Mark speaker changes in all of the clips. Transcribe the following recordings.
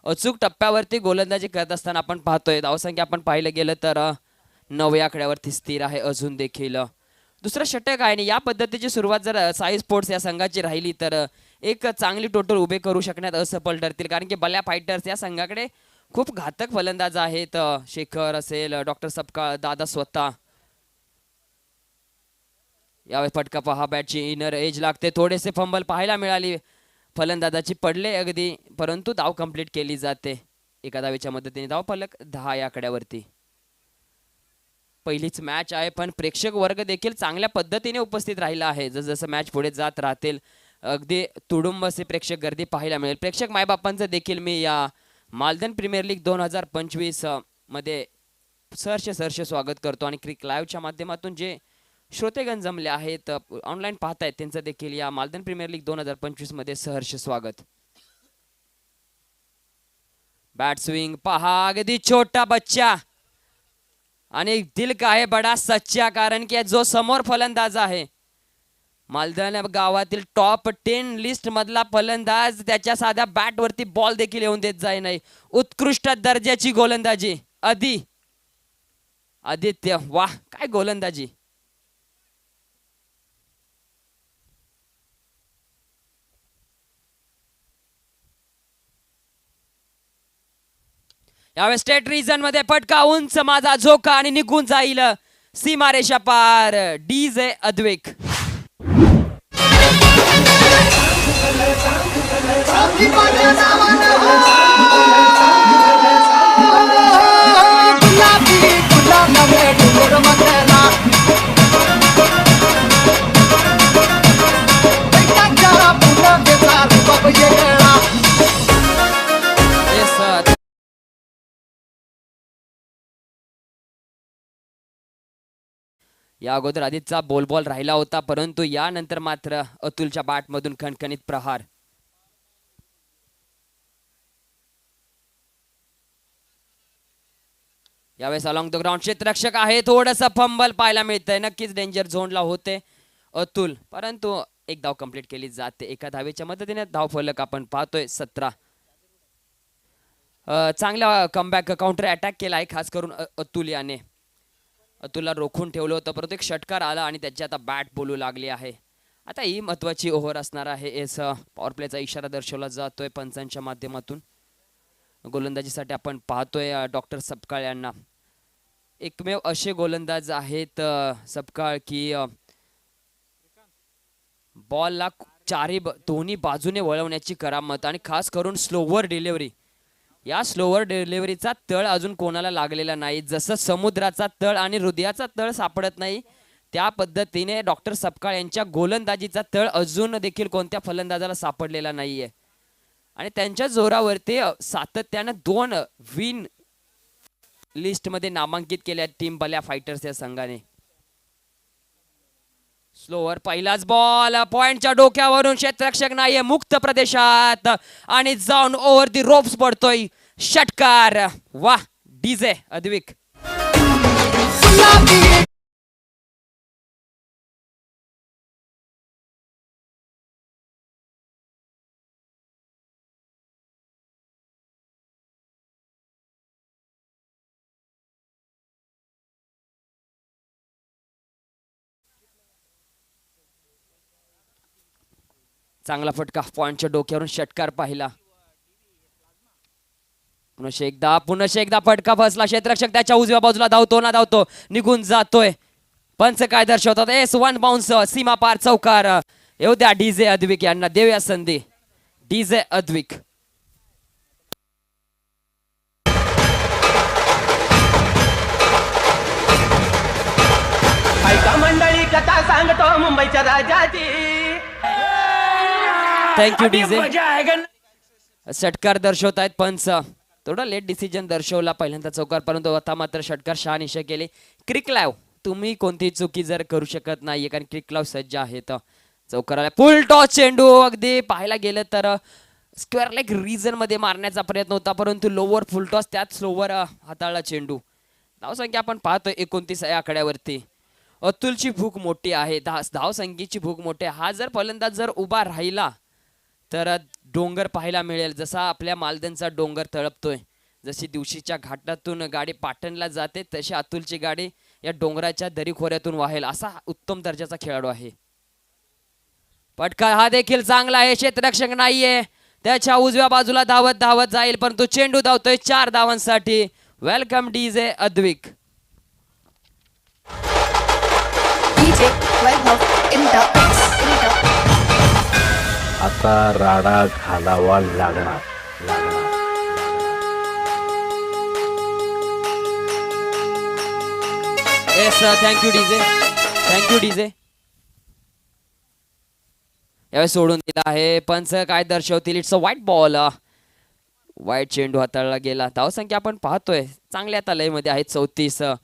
Speaker 1: अचूक टप्प्यावरती गोलंदाजी करत असताना आपण पाहतोय धावसंख्या आपण पाहिलं गेलं तर 9 आकड्यावरती स्थिर आहे अजून देखील. दुसरं षटक आहे आणि या पद्धतीची सुरुवात जर साई स्पोर्ट्स या संघाची राहिली तर एक चांगली टोटल उभे करू शकण्यात असफल ठरतील, कारण की बल्या फायटर्स या संघाकडे खूप घातक फलंदाज आहेत. शेखर असेल, डॉक्टर सपकाळ, दादा स्वतः. यावेळी फटका पहा, बॅटची इनर एज लागते, थोडेसे फंबल पाहायला मिळाली फलंदाजाची, पडले अगदी, परंतु धाव कंप्लीट केली जाते एका धावेच्या मदतीने. धाव फलक 10 या आकड्यावरती. पहिलीच मॅच आहे पण प्रेक्षक वर्ग देखील चांगल्या पद्धतीने उपस्थित राहिला आहे. जसं मॅच पुढे जात राहतील अगदी तुडुंब असे प्रेक्षक गर्दी पाहायला मिळेल. प्रेक्षक मायबापांचं देखील मी या मालदन प्रीमियर लीग 2025 मध्ये सहर्ष स्वागत करतो आणि क्रिक लाईव्हच्या माध्यमातून जे श्रोतेगण जमले आहेत ऑनलाईन पाहतायत त्यांचं देखील या मालदन प्रीमियर लीग 2025 मध्ये सहर्ष स्वागत. बॅट स्विंग पहा, अगदी छोटा बच्चा आणि दिल का है बडा सच्चा, कारण की जो समोर फलंदाज आहे मालदन गावातील टॉप 10 लिस्ट मधला फलंदाज, त्याच्या साध्या बॅट वरती बॉल देखील येऊन देत जाई नाही. उत्कृष्ट दर्जाची गोलंदाजी आदित्य, वाह काय गोलंदाजी. यावेळेस स्टेट रिजन मध्ये फटका उंच माझा झोका आणि निघून जाईल सीमारेषा पार. डीजे अद्विक. या अगोदर आदितचा बॉल राहिला होता, परंतु यानंतर मात्र अतुलच्या बॅट मधून खणखणीत प्रहार. यावेळेस अलॉंग द ग्राउंड क्षेत्ररक्षक आहे, थोडंसं फंबल पाहायला मिळतंय. नक्कीच डेंजर झोनला होते अतुल, परंतु एक धाव कंप्लीट केली जाते एका धावेच्या मदतीने. धाव फलक आपण पाहतोय 17. चांगला कमबॅक काउंटर अटॅक केला आहे खास करून अतुल याने. अतुलला रोखून ठेवलं होतं परंतु एक षटकार आला आणि त्याची आता बॅट बोलू लागली आहे. आता ही महत्वाची ओव्हर असणार आहे. एस पॉवर प्लेचा इशारा दर्शवला जातोय पंचांच्या माध्यमातून. गोलंदाजीसाठी आपण पाहतोय डॉक्टर सपकाळ यांना. एकमेव असे गोलंदाज आहेत सपकाळ की बॉलला दोन्ही बाजूने वळवण्याची करामत आणि खास करून स्लोवर डिलिव्हरी. या स्लोवर डिलिव्हरीचा तळ अजून कोणाला लागलेला नाही. जसं समुद्राचा तळ आणि हृदयाचा तळ सापडत नाही त्या पद्धतीने डॉक्टर सपकाळ यांच्या गोलंदाजीचा तळ अजून देखील कोणत्या फलंदाजाला सापडलेला नाहीये आणि त्यांच्या जोरावरती सातत्यानं 2 विन लिस्ट मध्ये नामांकित केल्या टीम बल्या फायटर्स या संघाने. स्लोवर पहिलाच बॉल पॉइंटच्या डोक्यावरून, क्षेत्ररक्षक नाहीये मुक्त प्रदेशात आणि जाऊन ओव्हर दी रोप्स पडतोय षटकार. वाह डीजे अद्विक. चांगला फटका पॉइंटच्या डोक्यावरून षटकार पाहिला. पुन्हा एकदा फटका फसला. क्षेत्ररक्षक त्याच्या उजव्या बाजूला धावतो निघून जातोय. पंच काय दर्शवतात, एस 1 बाउन्स सीमा पार चौकार. येऊ द्या डीजे अद्विक यांना, देऊया संधी. डीजे अद्विक.
Speaker 2: मंडळी कथा सांगतो मुंबईच्या राजाची.
Speaker 1: Thank you DJ. षटकार दर्शवतायत पंच. थोडा लेट डिसिजन दर्शवला पहिल्यांदा चौकार, परंतु आता मात्र षटकार शहानिशा केले. क्रिक लाईव्ह तुम्ही कोणतीही चुकी जर करू शकत नाहीये कारण क्रिक लाईव्ह सज्ज आहेत. चौकाराला फुल टॉस चेंडू अगदी पाहायला गेलं तर स्क्वेअर लेग रिजन मध्ये मारण्याचा प्रयत्न होता, परंतु लोवर फुल टॉस त्यात स्लोवर हाताळला चेंडू. धावसंख्या आपण पाहतोय 29 या आकड्यावरती. अतुलची भूक मोठी आहे, धावसंख्येची भूक मोठी आहे. हा जर फलंदाज जर उभा राहिला तर डोंगर पाहायला मिळेल, जसा आपल्या मालदणचा डोंगर तळपतोय, जशी दिवशीच्या घाटातून गाडी पाटणला जाते तशी अतुलची गाडी या डोंगराच्या दरीखोऱ्यातून वाहेल असा उत्तम दर्जाचा खेळाडू आहे. पटका हा देखील चांगला आहे, क्षेत्ररक्षक नाहीये, त्याच्या उजव्या बाजूला धावत धावत जाईल, परंतु चेंडू धावतोय 4 धावांसाठी. Welcome DJ Advik.
Speaker 3: DJ Wellhoff in the mix.
Speaker 4: आता राडा घालावा लागणार.
Speaker 1: Yes thank you DJ, thank you DJ. यावेळी सोडून दिला आहे, पंच काय दर्शवतील, इट्स अ व्हाईट बॉल. वाईट चेंडू हाताळला गेला. धावसंख्या आपण पाहतोय चांगल्या आता लयमध्ये आहेत 34.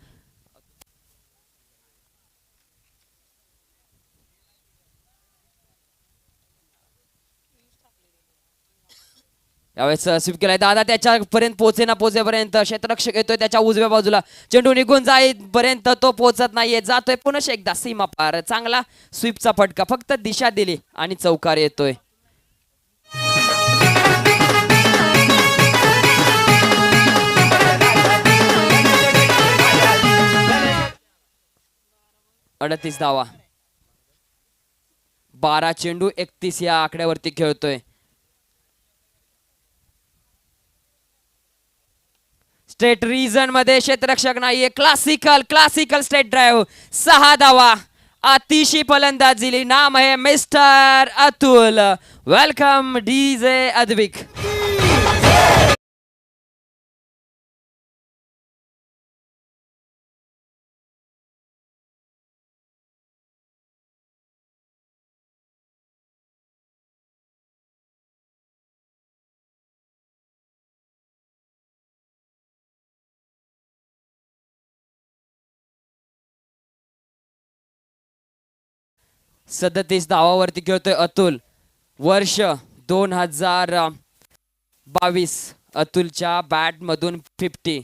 Speaker 1: यावेळेस स्वीप केलाय दादा, त्याच्यापर्यंत पोहोचेपर्यंत क्षेत्ररक्षक येतोय त्याच्या उजव्या बाजूला, चेंडू निघून जाईपर्यंत तो पोहोचत नाहीये, जातोय पुन्हा एकदा सीमा पार. चांगला स्वीपचा फटका, फक्त दिशा दिली आणि चौकार येतोय. अडतीस धावा, 12 चेंडू 31 या आकड्यावरती खेळतोय. स्ट्रेट रिजन मध्ये क्षेत्ररक्षक नाहीये, क्लासिकल स्ट्रेट ड्राइव्ह, 6 धावा. अतिशय फलंदाजी, नाम है mister Atul. Welcome DJ Advik. सदतीस धावावरती खेळतोय अतुल. वर्ष 2022 अतुलच्या बॅट मधून 50.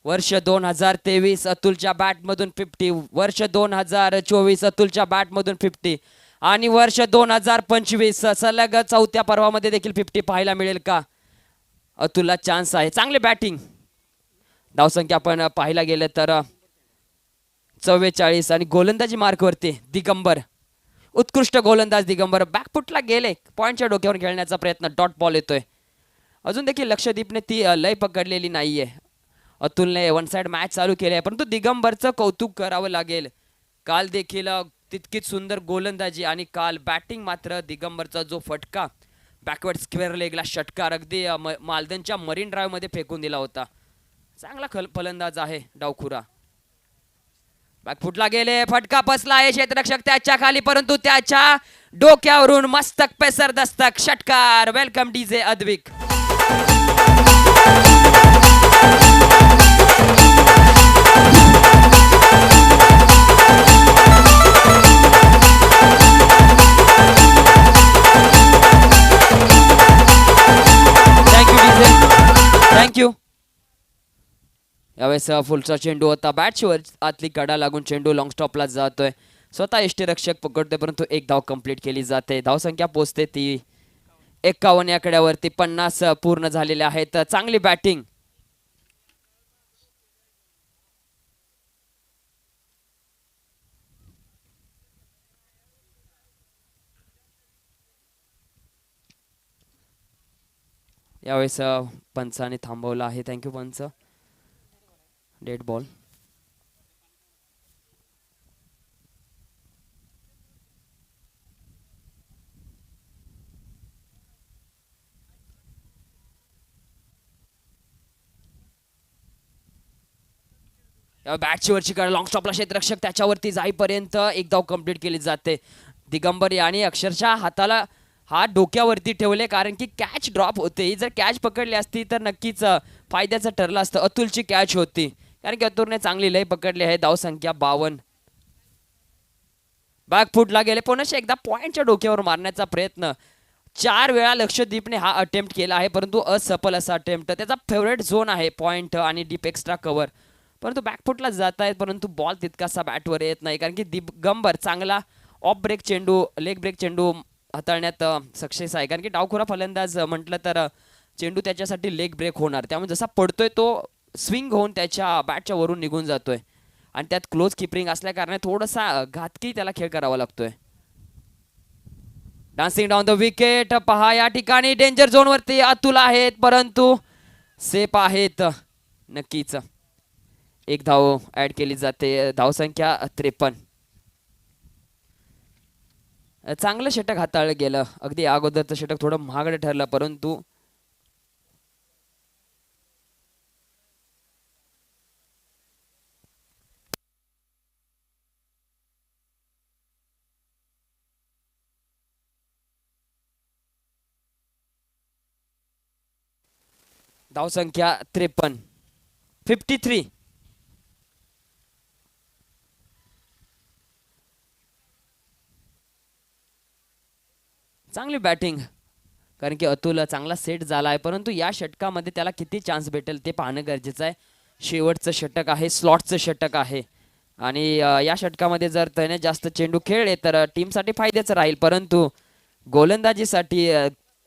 Speaker 1: वर्ष 2023 अतुलच्या बॅट मधून 50. वर्ष 2024 अतुलच्या बॅट मधून 50 आणि वर्ष 2025 सलग चौथ्या पर्वामध्ये देखील 50 पाहायला मिळेल का? अतुलला चान्स आहे. चांगले बॅटिंग. धावसंख्या आपण पाहायला गेलं तर 44 आणि गोलंदाजी मार्कवरती दिगंबर, उत्कृष्ट गोलंदाज दिगंबर. बॅकफुटला गेले, पॉइंटच्या डोक्यावर खेळण्याचा प्रयत्न, डॉट बॉल येतोय. अजून देखील लक्षदीपने ती लय पकडलेली नाहीये. अतुलने वन साइड मॅच चालू केली आहे, परंतु दिगंबरचं कौतुक करावं लागेल. काल देखील तितकीच सुंदर गोलंदाजी आणि काल बॅटिंग मात्र दिगंबरचा जो फटका, बॅकवर्ड स्क्वेअर लेगला षटकार अगदी मालदणच्या मरीन ड्राईव्ह मध्ये फेकून दिला होता. चांगला फलंदाज आहे डावखुरा. बॅकफुटला गेले, फटका बसला आहे, क्षेत्ररक्षक त्याच्या खाली, परंतु त्याच्या डोक्यावरून मस्तक पेसर दस्तक, षटकार. Welcome DJ Advik. Thank you DJ, thank you. यावेळेस फुलचा चेंडू होता, बॅटशीवर आतली कडा लागून चेंडू लॉंग स्टॉपला जातोय. स्वतः यष्टीरक्षक पकडतोय, परंतु एक धाव कंप्लीट केली जाते. धावसंख्या पोहोचते ती 51 या कड्यावरती. 50 पूर्ण झालेले आहेत. चांगली बॅटिंग. यावेळेस पंचाने थांबवलं आहे. थँक्यू पंच. Dead ball. बॅटची वरची कडा, लॉंग स्टॉपला क्षेत्ररक्षक त्याच्यावरती जाईपर्यंत एक धाव कंप्लीट केली जाते. दिगंबर याने अक्षरशः हाताला हात डोक्यावरती ठेवले, कारण की कॅच ड्रॉप होते. ही जर कॅच पकडली असती तर नक्कीच फायद्याचं ठरलं असतं. अतुलची कॅच होती, कारण की अतुलने चांगली लय पकडली आहे. धावसंख्या 52. बॅकफुटला गेले, पुन्हा एकदा पॉइंटच्या डोक्यावर मारण्याचा प्रयत्न. 4 वेळा लक्षदीपने हा अटेम्प्ट केला आहे, परंतु असफल असा अटेम्प्ट. त्याचा फेवरेट झोन आहे पॉइंट आणि डीप एक्स्ट्रा कव्हर, परंतु बॅकफुटला जात आहेत, परंतु बॉल तितकासा बॅटवर येत नाही, कारण की दिगंबर चांगला ऑफ ब्रेक चेंडू, लेग ब्रेक चेंडू हाताळण्यात सक्सेस आहे, कारण की डावखुरा फलंदाज म्हटलं तर चेंडू त्याच्यासाठी लेग ब्रेक होणार, त्यामुळे जसा पडतोय तो स्विंग होऊन त्याच्या बॅटच्या वरून निघून जातोय आणि त्यात क्लोज किपरिंग असल्या कारणे थोडासा घातकी त्याला खेळ करावा लागतोय. डान्सिंग डाऊन द विकेट पहा, या ठिकाणी डेंजर झोन वरती अतुल आहेत, परंतु सेफ आहेत. नक्कीच एक धाव ऍड केली जाते, धावसंख्या 53. चांगलं षटक हाताळलं गेलं. अगदी अगोदरचं षटक थोडं महागडं ठरलं, परंतु धावसंख्या 53, 53. चांगली बॅटिंग, कारण की अतुल चांगला सेट झाला आहे, परंतु या षटकामध्ये त्याला किती चान्स भेटेल ते पाहणं गरजेचं आहे. शेवटचं षटक आहे, स्लॉटचं षटक आहे आणि या षटकामध्ये जर त्याने जास्त चेंडू खेळले तर टीमसाठी फायद्याचं राहील, परंतु गोलंदाजीसाठी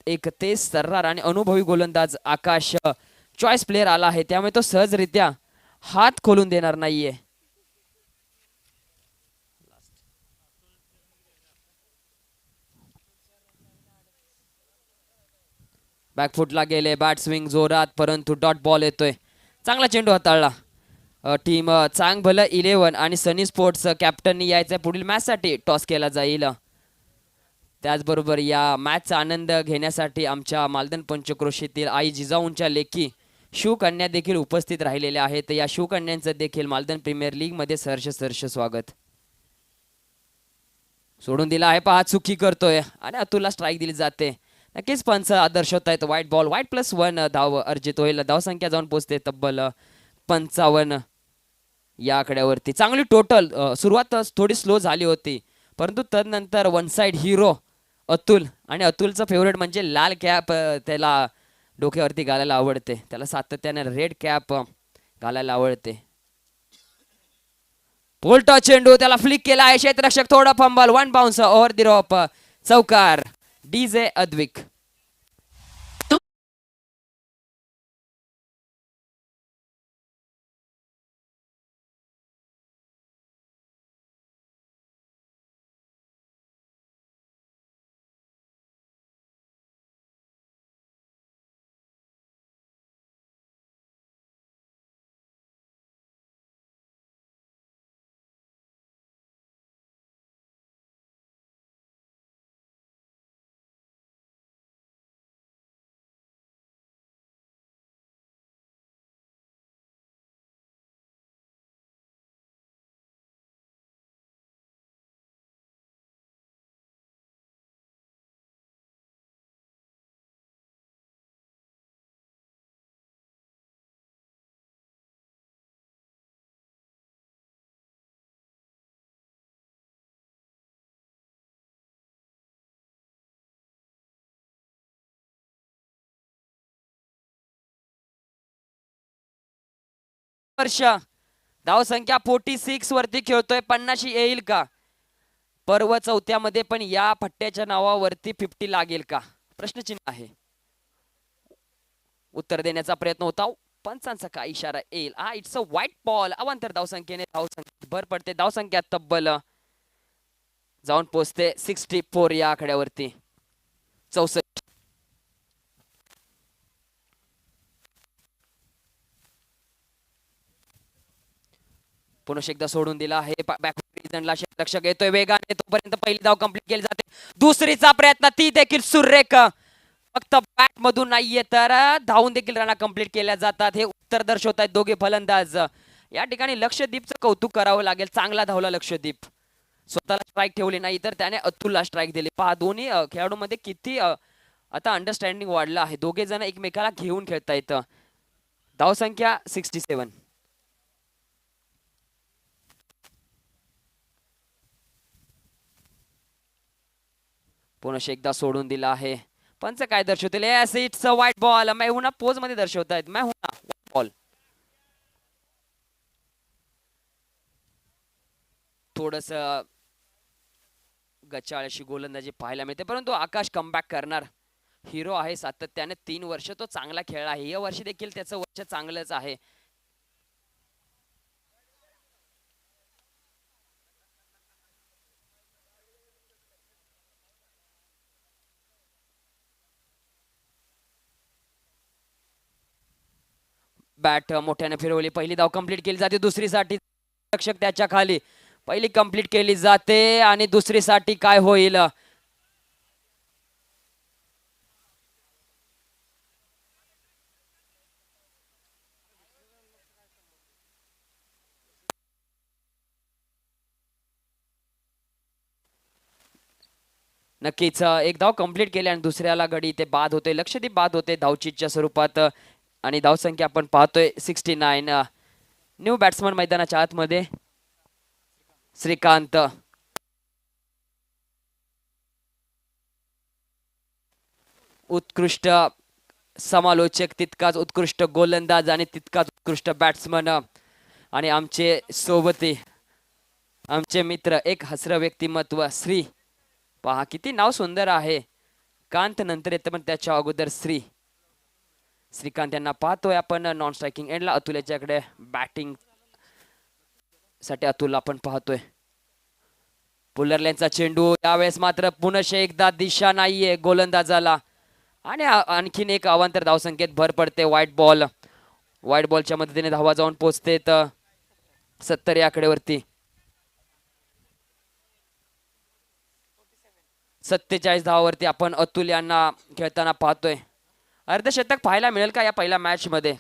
Speaker 1: एक तेज सर्रार आणि अनुभवी गोलंदाज आकाश चॉईस प्लेयर आला आहे, त्यामुळे तो सहजरित्या हात खोलून देणार नाहीये. बॅकफुटला गेले, बॅट स्विंग जोरात, परंतु डॉट बॉल येतोय. चांगला चेंडू हाताळला. टीम चांग भलं 11 आणि सनी स्पोर्ट्स कॅप्टननी यायचं पुढील मॅचसाठी टॉस केला जाईल. त्याचबरोबर या मॅचचा आनंद घेण्यासाठी आमच्या मालदन पंचक्रोशीतील आई जिजाऊंच्या लेकी शिवकन्या देखील उपस्थित राहिलेल्या आहेत. या शिवकन्यांचं देखील मालदन प्रीमियर लीग मध्ये सहर्ष स्वागत. सोडून दिला आहे, पहा चुकी करतोय आणि अतुलला स्ट्राईक दिली जाते. नक्कीच पंच आदर्श होत आहेत. व्हाईट बॉल, व्हाईट +1 धाव अर्जित होईल. धावसंख्या जाऊन पोहोचते तब्बल 55 या आकड्यावरती. चांगली टोटल, सुरुवात थोडी स्लो झाली होती, परंतु तदनंतर वन साइड हिरो अतुल, आणि अतुलचं फेवरेट म्हणजे लाल कॅप त्याला डोक्यावरती घालायला आवडते, त्याला सातत्याने रेड कॅप घालायला आवडते. पोल्टा चेंडू त्याला फ्लिक केला आहे, क्षेत्ररक्षक थोडा फंबल, 1 बाउन्स ओव्हर द रॉप, चौकार. डीजे अद्विक. वर्ष धावसंख्या 46 वरती खेळतोय, 50 येईल का? पर्व चौथ्यामध्ये पण या पट्ट्याच्या नावावरती 50 लागेल का? प्रश्नचिन्ह आहे. उत्तर देण्याचा प्रयत्न होता, पंचांचा काय इशारा येईल? It's a wide ball. अवांतर धावसंख्येने धावसंख्येत भर पडते. धावसंख्या तब्बल जाऊन पोहोचते 64 या आकड्यावरती. 64. पुन्हा एकदा सोडून दिला आहे. बॅकवर्ड क्षेत्ररक्षक येतोय वेगाने, तोपर्यंत पहिली धाव कंप्लीट केली जाते. दुसरीचा प्रयत्न, ती देखील सुरेख, फक्त बॅट मधून नाहीये तर धावून देखील रना कंप्लीट केल्या जातात. हे उत्तर दर्शवत आहेत दोघे फलंदाज. या ठिकाणी लक्षदीपचं कौतुक करावं लागेल. चांगला धावला लक्षदीप, स्वतःला स्ट्राईक ठेवली नाही तर त्याने अतुलला स्ट्राईक दिली. पहा दोन्ही खेळाडूंमध्ये किती आता अंडरस्टँडिंग वाढलं आहे. दोघे जण एकमेकाला घेऊन खेळता येतं. धावसंख्या 67. पुन्हा एकदा सोडून दिला आहे. पंच काय दर्शवतील? It's a wide ball. Main Hoon ना पोज मध्ये दर्शवतायत, मैं हूं ना व्हाईट बॉल. थोडस गचाळ अशी गोलंदाजी पाहायला मिळते, परंतु आकाश कमबॅक करणार हिरो आहे सातत्याने. 3 वर्ष तो चांगला खेळला आहे, या वर्षी देखील त्याचं वर्ष चांगलंच आहे. बॅट मोठ्याने फिरवली, पहिली धाव कंप्लीट केली जाते, दुसरीसाठी रक्षक त्याच्या खाली, पहिली कंप्लीट केली जाते आणि दुसरीसाठी काय होईल. नक्कीच एक धाव कंप्लीट केली आणि दुसऱ्याला गडी ते बाद होते, लक्षदीप बाद होते धावचीच्या स्वरूपात. आणि धावसंख्या आपण पाहतोय 69. न्यू बॅट्समन मैदानाच्या आतमध्ये श्रीकांत. उत्कृष्ट समालोचक, तितकाच उत्कृष्ट गोलंदाज आणि तितकाच उत्कृष्ट बॅट्समन. आणि आमचे सोबती, आमचे मित्र, एक हसरं व्यक्तिमत्व श्री. पहा किती नाव सुंदर आहे. कांत नंतर येतं पण त्याच्या अगोदर श्री. श्रीकांत यांना पाहतोय आपण नॉन स्ट्रायकिंग एंडला. अतुल याच्याकडे बॅटिंग साठी अतुल आपण पाहतोय. पुलरलेनचा चेंडू, यावेळेस मात्र पुनश्च एकदा दिशा नाहीये गोलंदाजाला आणि आणखीन एक अवांतर धावसंख्येत भर पडते. व्हाईट बॉलच्या मदतीने धावा जाऊन पोहोचते 70 या आकड्यावरती. 47 धावावरती आपण अतुल यांना खेळताना पाहतोय. अर्धशतक पाहायला मिळेल का या पहिल्या मॅच मध्ये?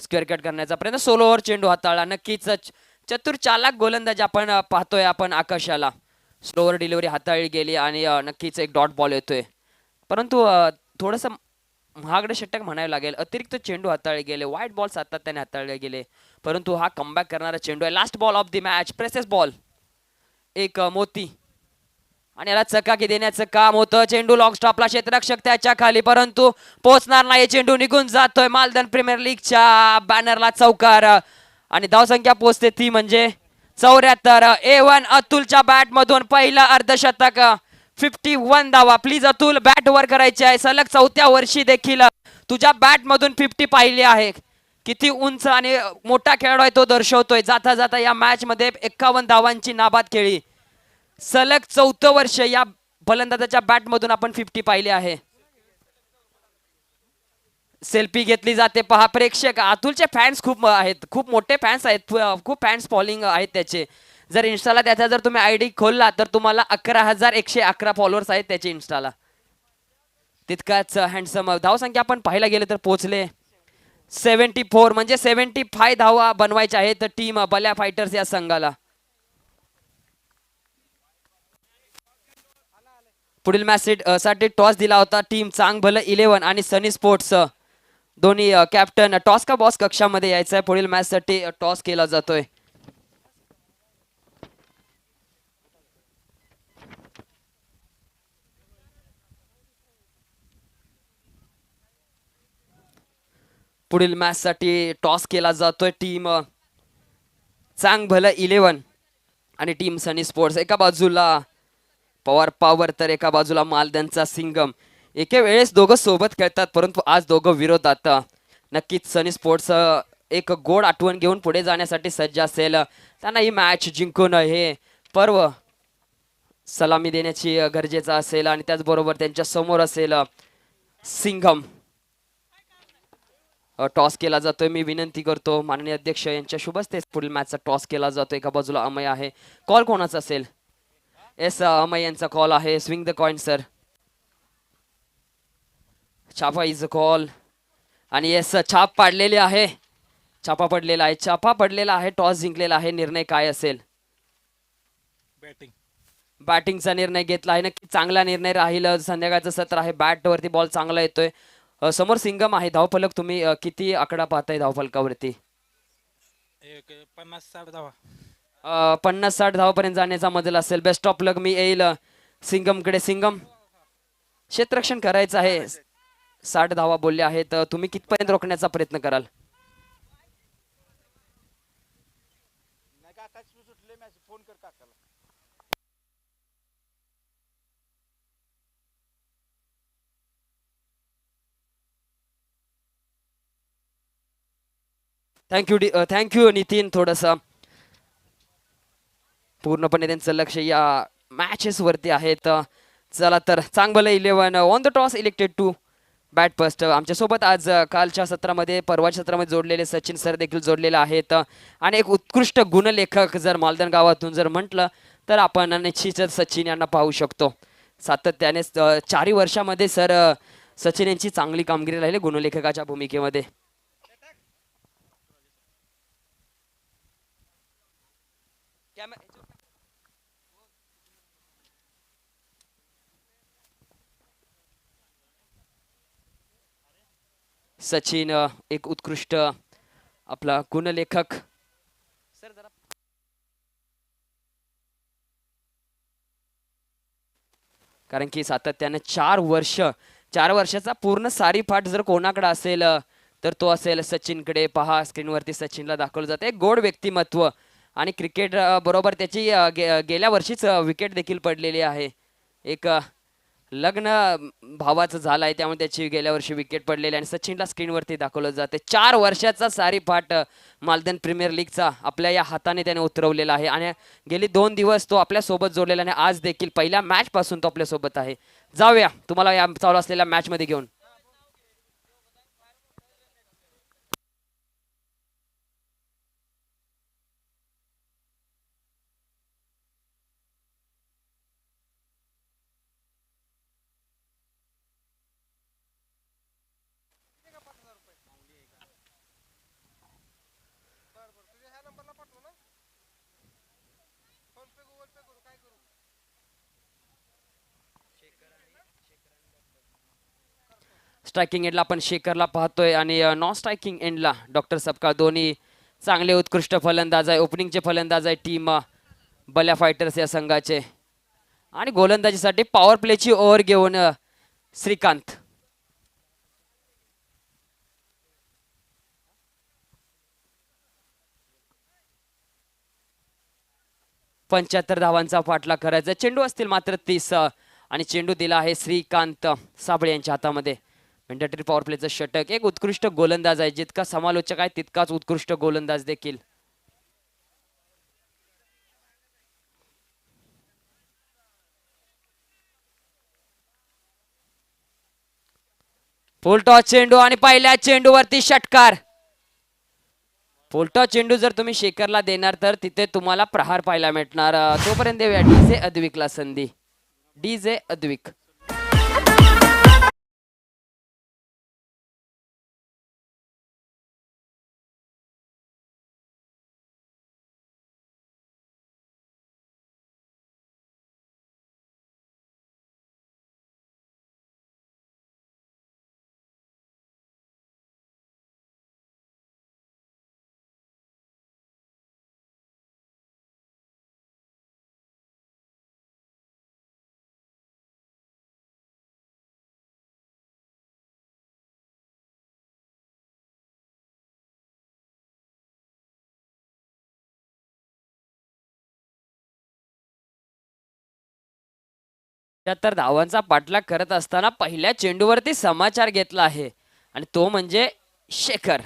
Speaker 1: स्क्वेअर कट करण्याचा प्रयत्न, सोलो ओव्हर चेंडू हाताळला. नक्कीच चतुर चालाक गोलंदाज आपण पाहतोय आपण आकाशाला. स्लोअर डिलिव्हरी हाताळली गेली आणि नक्कीच एक डॉट बॉल येतोय, परंतु थोडस महागडे षटक म्हणावं लागेल. अतिरिक्त चेंडू हाताळले गेले, व्हाईट बॉल सातत्याने हाताळले गेले, परंतु हा कमबॅक करणारा चेंडू आहे. Last ball of the match, presses ball, एक मोती आणि याला चकाकी देण्याचं काम होतं. चेंडू लॉंग स्टॉपला, क्षेत्ररक्षक त्याच्या खाली, परंतु पोहोचणार नाही. चेंडू निघून जातोय. मालदन प्रीमियर लीगच्या बॅनरला चौकार आणि धावसंख्या पोहोचते ती म्हणजे 74. A1 अतुलच्या बॅट मधून पहिला अर्धशतक, 51 धावा. प्लीज अतुल, बॅट वर करायची आहे. सलग 4थ्या वर्षी देखील तुझ्या बॅट मधून 50 पाहिली आहे. किती उंच आणि मोठा खेळाडू आहे तो दर्शवतोय. जाता जाता या मॅच मध्ये 51 धावांची नाबाद खेळी. सलग 4थं वर्ष या फलंदाजाच्या बॅट मधून आपण 50 पाहिले आहे. सेल्फी घेतली जाते. पहा प्रेक्षक, अतुलचे फॅन्स खूप आहेत, खूप मोठे फॅन्स आहेत, खूप फॅन्स फॉलोइंग आहेत त्याचे. जर इन्स्टाला त्याचा जर तुम्ही आयडी खोलला तर तुम्हाला 11,111 फॉलोअर्स आहेत त्याचे इन्स्टाला. तितकाच हँडसम. धावसंख्या आपण पाहायला गेले तर पोहोचले 74, म्हणजे 75 धावा बनवायच्या आहेत टीम बल्या फायटर्स या संघाला. पुढील मॅच साठी टॉस दिला होता टीम चांग भलं 11 आणि सनी स्पोर्ट्स दोन्ही कॅप्टन. टॉस का बॉस कक्षामध्ये यायचं आहे. पुढील मॅच साठी टॉस केला जातोय. पुढील मॅच साठी टॉस केला जातोय. टीम चांग भलं 11 आणि टीम सनी स्पोर्ट्स. एका बाजूला पवार पॉवर तर एका बाजूला मालदनचा सिंगम. एके वेळेस दोघं सोबत खेळतात, परंतु आज दोघं विरोधात. नक्कीच सनी स्पोर्ट्स एक गोड आठवण घेऊन पुढे जाण्यासाठी सज्ज असेल. त्यांना ही मॅच जिंकून हे पर्व सलामी देण्याची गरजेचं असेल आणि त्याचबरोबर त्यांच्या समोर असेल सिंघम. टॉस केला जातोय. मी विनंती करतो माननीय अध्यक्ष यांच्या शुभ हस्ते पुढील मॅचचा टॉस केला जातोय. एका बाजूला अमय आहे. कॉल कोणाचा असेल? एस, अमय यांचा कॉल आहे. Swing the coin sir. छापा इज अ कॉल आणि येस, छाप पाडलेली आहे. छापा पडलेला आहे. छापा पडलेला आहे. टॉस जिंकलेला आहे. निर्णय काय असेल? बॅटिंगचा निर्णय घेतला आहे. नक्की चांगला निर्णय राहील. संध्याकाळचं सत्र आहे. बॅट वरती बॉल चांगला येतोय. समोर सिंगम आहे. धावफलक तुम्ही किती आकडा पाहताय धावफलकावरती?
Speaker 5: 50-60 धावा.
Speaker 1: 50-60 धावापर्यंत जाण्याचा मजल असेल. बेस्ट ऑफ लक. मी येईल सिंगम कडे. सिंगम, क्षेत्ररक्षण करायचं आहे. 60 धावा बोलले आहेत. तुम्ही कितपर्यंत रोखण्याचा प्रयत्न कराल? थँक्यू नितीन. थोडंसं पूर्णपणे त्यांचं लक्ष या मॅचेस वरती आहे. तर चला तर चांगलं 11 won the toss elected to bat first. आमच्यासोबत आज कालच्या सत्रामध्ये परवाच्या सत्रामध्ये जोडलेले सचिन सर देखील जोडलेले आहेत. आणि एक उत्कृष्ट गुणलेखक जर मालदण गावातून जर म्हटलं तर आपण निश्चितच सचिन यांना पाहू शकतो. सातत्याने 4 वर्षामध्ये सर सचिन यांची चांगली कामगिरी राहिली गुणलेखकाच्या भूमिकेमध्ये. सचिन एक उत्कृष्ट आपला गुणलेखक. कारण की सातत्याने 4 वर्षाचा पूर्ण सारी फाट जर कोणाकडे असेल तर तो असेल सचिनकडे. पहा स्क्रीनवरती सचिनला दाखवलं जातं. एक गोड व्यक्तिमत्व आणि क्रिकेट बरोबर त्याची गेल्या वर्षीच विकेट देखील पडलेली आहे. एक लग्न भावाचं झालं आहे त्यामुळे त्याची गेल्या वर्षी विकेट पडलेली आणि सचिनला स्क्रीनवरती दाखवलं जाते. 4 वर्षाचा सारी फाट मालदण प्रीमियर लीगचा आपल्या या हाताने त्याने उतरवलेला आहे आणि गेली 2 दिवस तो आपल्या सोबत जोडलेला आणि आज देखील पहिल्या मॅच पासून तो आपल्या सोबत आहे. जाऊया तुम्हाला या चालू असलेल्या मॅच मध्ये घेऊन. स्ट्रायकिंग एंडला आपण शेखरला पाहतोय आणि नॉन स्ट्रायकिंग एंडला डॉक्टर सबका. दोन्ही चांगले उत्कृष्ट फलंदाज आहे. ओपनिंगचे फलंदाज आहे टीम बल्या फायटर्स या संघाचे. आणि गोलंदाजीसाठी पॉवर प्लेची ओव्हर घेऊन श्रीकांत. 75 धावांचा पाठलाग करायचा. चेंडू असतील मात्र 30 आणि चेंडू दिला आहे श्रीकांत साबळे यांच्या हातामध्ये. मॅन्डेटरी पॉवर प्लेचं षटक. एक उत्कृष्ट गोलंदाज आहे. जितका समालोचक आहे तितकाच उत्कृष्ट गोलंदाज देखील. फुलटॉस चेंडू आणि पहिल्या चेंडूवरती षटकार. फुलटॉस चेंडू जर तुम्ही शेखरला देणार तर तिथे तुम्हाला प्रहार पाहायला मिळणार. तोपर्यंत देऊया डीजे अद्विकला संधी. डीजे अद्विक. तर धावांचा पाठलाग करत असताना पहिल्या चेंडूवरती समाचार घेतला आहे आणि तो म्हणजे शेखर.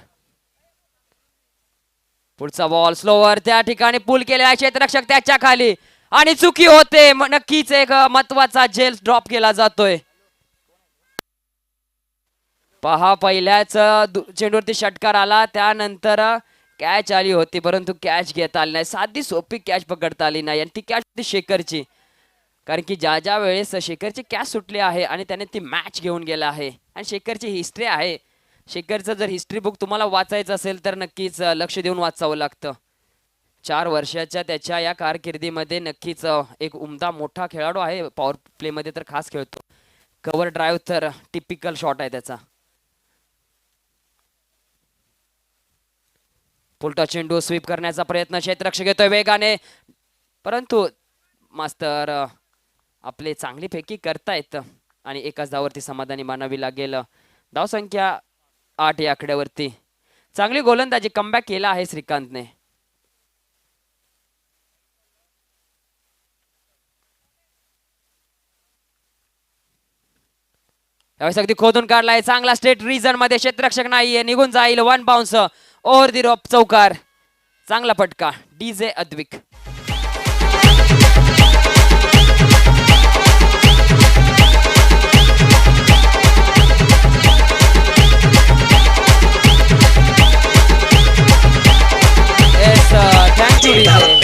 Speaker 1: पुढचा बॉल स्लोवर त्या ठिकाणी पुल केलेला क्षेत्ररक्षक त्याच्या खाली आणि चुकी होते. नक्कीच एक महत्वाचा झेल ड्रॉप केला जातोय. पहा पहिल्याच चेंडूवरती षटकार आला त्यानंतर कॅच आली होती परंतु कॅच घेता आली नाही. साधी सोपी कॅच पकडता आली नाही आणि ती कॅच होती शेखरची. कारण की ज्या वेळेस शेखरची कॅच सुटली आहे आणि त्याने ती मॅच घेऊन गेला आहे आणि शेखरची हिस्ट्री आहे. शेखरचं जर हिस्ट्री बुक तुम्हाला वाचायचं असेल तर नक्कीच लक्ष देऊन वाचावं लागतं. 4 वर्षाच्या त्याच्या या कारकिर्दीमध्ये नक्कीच एक उमदा मोठा खेळाडू आहे. पॉवर प्ले मध्ये तर खास खेळतो. कव्हर ड्राईव्ह तर टिपिकल शॉट आहे त्याचा. पुलटा चेंडू स्वीप करण्याचा प्रयत्न क्षेत्ररक्षक घेतोय वेगाने परंतु मास्तर आपले चांगली फेकी करतायत आणि एकाच धावावरती समाधानी मानावी लागेल. धावसंख्या 8 या आकड्यावरती. चांगली गोलंदाजी कमबॅक केला आहे श्रीकांतने. यावेळेस अगदी खोदून काढलाय चांगला स्ट्रेट रिजन मध्ये क्षेत्ररक्षक नाहीये निघून जाईल. 1 बाउन्स ओव्हर दी रॉप चौकार. चांगला फटका DJ Advik. Thank you DJ.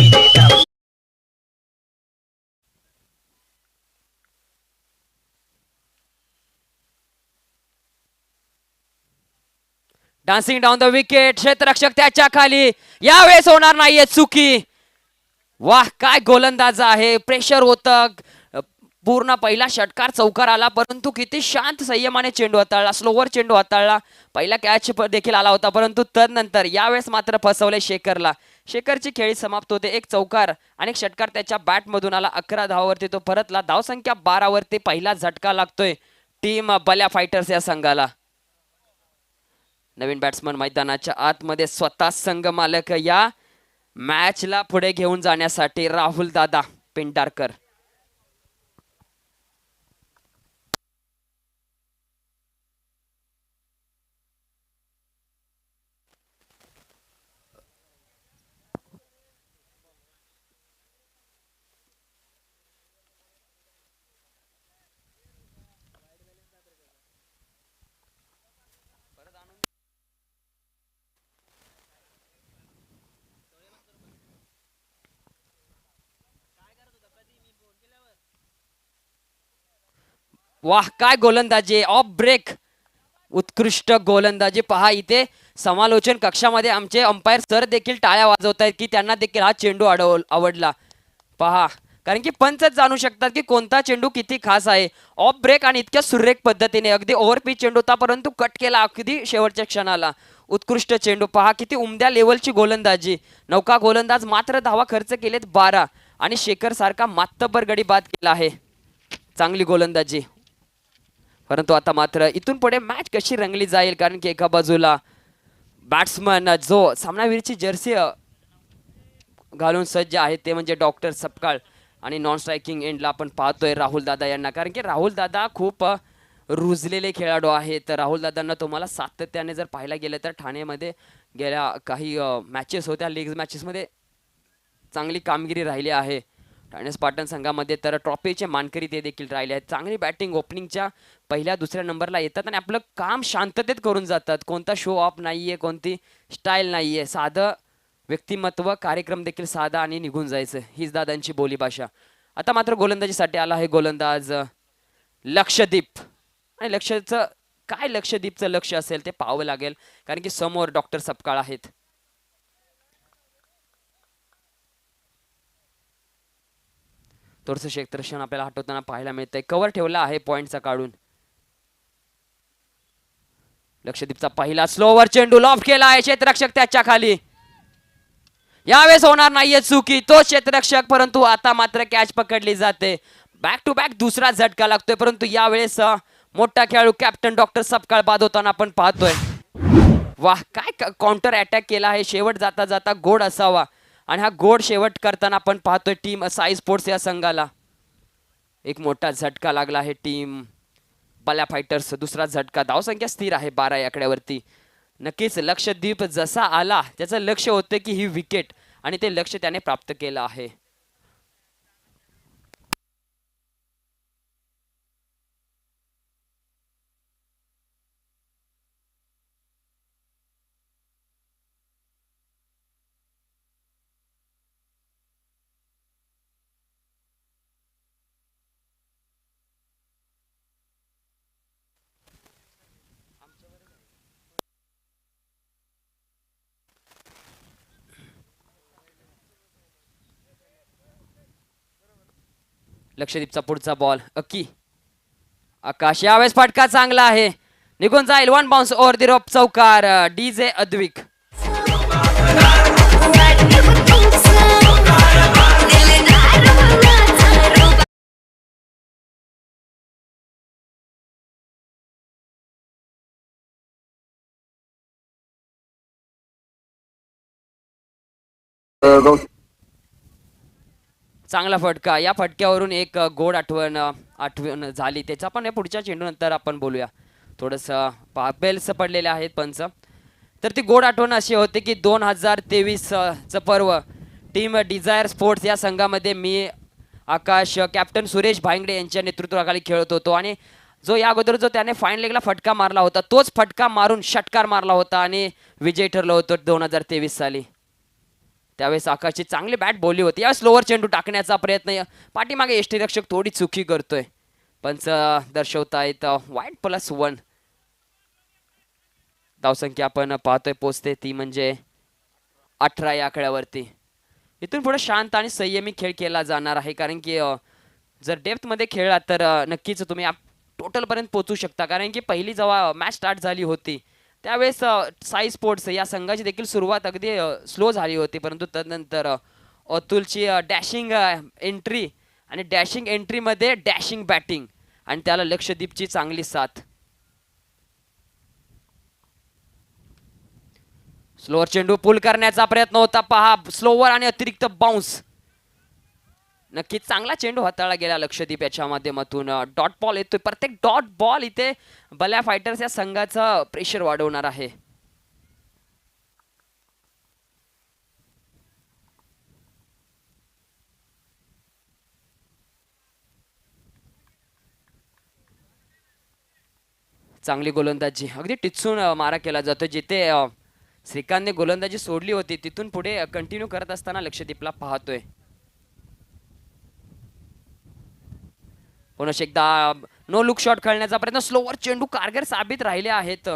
Speaker 1: Dancing down the wicket. क्षेत्ररक्षक त्याच्या खाली. यावेळेस होणार नाहीये चुकी. वाह काय गोलंदाज आहे. प्रेशर होतं. पूर्ण पहिला षटकार चौकार आला परंतु किती शांत संयमाने चेंडू हाताळला. स्लोवर चेंडू हाताळला. पहिला कॅच देखील आला होता परंतु तदनंतर यावेळेस मात्र फसवले शेखरला. शेखरची खेळी समाप्त होते. एक चौकार आणि एक षटकार त्याच्या बॅट मधून आला. 11 धावावरती तो परतला. धावसंख्या 12 वरती पहिला झटका लागतोय टीम बल्या फायटर्स या संघाला. नवीन बॅट्समन मैदानाच्या आतमध्ये स्वतः संघ मालक या मॅचला पुढे घेऊन जाण्यासाठी राहुल दादा पेंढारकर. वाह काय गोलंदाजी. Off break. उत्कृष्ट गोलंदाजी. पहा इथे समालोचन कक्षामध्ये आमचे अंपायर सर देखील टाळ्या वाजवत आहेत की त्यांना देखील हा चेंडू आवडला. पहा कारण की पंचच जाणू शकतात की कोणता चेंडू किती खास आहे. ऑफ ब्रेक आणि इतक्या सुरेख पद्धतीने अगदी ओव्हरपिच चेंडू होता परंतु कट केला अगदी शेवटच्या क्षणाला. उत्कृष्ट चेंडू. पहा किती उमद्या लेवलची गोलंदाजी. नौका गोलंदाज मात्र धावा खर्च केलेत 12 आणि शेखर सारखा मातब्बर गडी बाद केला आहे. चांगली गोलंदाजी. परंतु आता मात्र इथून पुढे मॅच कशी रंगली जाईल कारण की एका बाजूला बॅट्समन जो सामनावीरची जर्सी घालून सज्ज आहे ते म्हणजे डॉक्टर सपकाळ आणि नॉन स्ट्रायकिंग एंडला आपण पाहतोय राहुल दादा यांना. कारण की राहुल दादा खूप रुजलेले खेळाडू आहेत. राहुल दादांना तुम्हाला सातत्याने जर पाहायला गेलं तर ठाण्यामध्ये गेल्या काही मॅचेस होत्या लीग मॅचेसमध्ये चांगली कामगिरी राहिली आहे. ठाणे स्पार्टन संघामध्ये तर ट्रॉफीचे मानकरी ते देखील राहिले आहेत. चांगली बॅटिंग ओपनिंगच्या पहिल्या दुसऱ्या नंबरला येतात आणि आपलं काम शांततेत करून जातात. कोणता शो ऑफ नाहीये, कोणती स्टाईल नाहीये. साधं व्यक्तिमत्व, कार्यक्रम देखील साधा आणि निघून जायचं हीच दादांची बोली भाषा. आता मात्र गोलंदाजीसाठी आला आहे गोलंदाज लक्षदीप. आणि लक्षदीपचं लक्ष असेल ते पाहावं लागेल कारण की समोर डॉक्टर सपकाळ आहेत. थोडंसं क्षेत्ररक्षण आपल्याला हटवताना पाहायला मिळतंय. कव्हर ठेवला आहे पॉइंटचा काढून. लक्षदीपचा पहिला स्लोवर चेंडू लॉफ केला आहे. क्षेत्ररक्षक त्याच्या खाली. यावेळेस होणार नाहीये चुकी. तो क्षेत्ररक्षक परंतु आता मात्र कॅच पकडली जाते. बॅक टू बॅक दुसरा झटका लागतोय परंतु यावेळेस मोठा खेळाडू कॅप्टन डॉक्टर सपकाळ बाद होताना आपण पाहतोय. वाह काय काउंटर अटॅक केला आहे. शेवट जाता जाता गोड असावा आणि हा गोड शेवट करताना आपण पाहतोय टीम साई स्पोर्ट्स या संघाला. एक मोठा झटका लागला आहे टीम बल्या फायटर्स. दुसरा झटका. धावसंख्या स्थिर आहे 12 या आकड्यावरती. नक्कीच लक्षदीप जसा आला त्याचं लक्ष होतं की ही विकेट आणि ते लक्ष त्याने प्राप्त केलं आहे. लक्षदीपचा पुढचा बॉल अक्की. आकाश. यावेळेस फटका चांगला आहे. निघून जाईल. 1 बाउन्स ओव्हर दी रॉप चौकार डीजे अद्विक. चांगला फटका. या फटक्यावरून एक गोड आठवण झाली. त्याचा पण पुढच्या चेंडू नंतर आपण बोलूया. थोडंसं बेल्स पडलेले आहेत पंच. तर ती गोड आठवण अशी होती की 2023 चं पर्व टीम डिझायर स्पोर्ट्स या संघामध्ये मी आकाश कॅप्टन सुरेश भांगडे यांच्या नेतृत्वाखाली खेळत होतो आणि जो या अगोदर जो त्याने फाईन लेगला फटका मारला होता तोच फटका मारून षटकार मारला होता आणि विजय ठरलो होतो 2023 साली. त्यावेळेस आकाशची चांगली बॅट बोली होती. यावेळेस स्लोअर चेंडू टाकण्याचा प्रयत्न पाठीमागे यष्टीरक्षक थोडी चुकी करतोय. पंच दर्शवतायत वाईट +1. धावसंख्या आपण पाहतोय पोचते ती म्हणजे 18 या आकड्यावरती. इथून पुढे शांत आणि संयमी खेळ केला जाणार आहे कारण की जर डेप्थ मध्ये खेळला तर नक्कीच तुम्ही टोटल पर्यंत पोहोचू शकता. कारण की पहिली जेव्हा मॅच स्टार्ट झाली होती त्यावेळेस साई स्पोर्ट्स या संघाची देखील सुरुवात अगदी स्लो झाली होती, परंतु तदनंतर अतुलची डॅशिंग एंट्री आणि डॅशिंग एंट्रीमध्ये डॅशिंग बॅटिंग आणि त्याला लक्षदीपची चांगली साथ. स्लोअर चेंडू पुल करण्याचा प्रयत्न होता पहा, स्लोवर आणि अतिरिक्त बाउन्स. नक्कीच चांगला चेंडू हाताळला गेला लक्षदीप याच्या माध्यमातून. डॉट बॉल येतोय, प्रत्येक डॉट बॉल इथे बल्या फायटर्स या संघाचा प्रेशर वाढवणार आहे. चांगली गोलंदाजी, अगदी टिचून मारा केला जातो. जिथे श्रीकांतने गोलंदाजी सोडली होती तिथून पुढे कंटिन्यू करत असताना लक्षदीपला पाहतोय. पुन्हा एकदा नो लुक शॉट खेळण्याचा प्रयत्न, स्लोवर चेंडू कारगर साबित राहिले आहेत.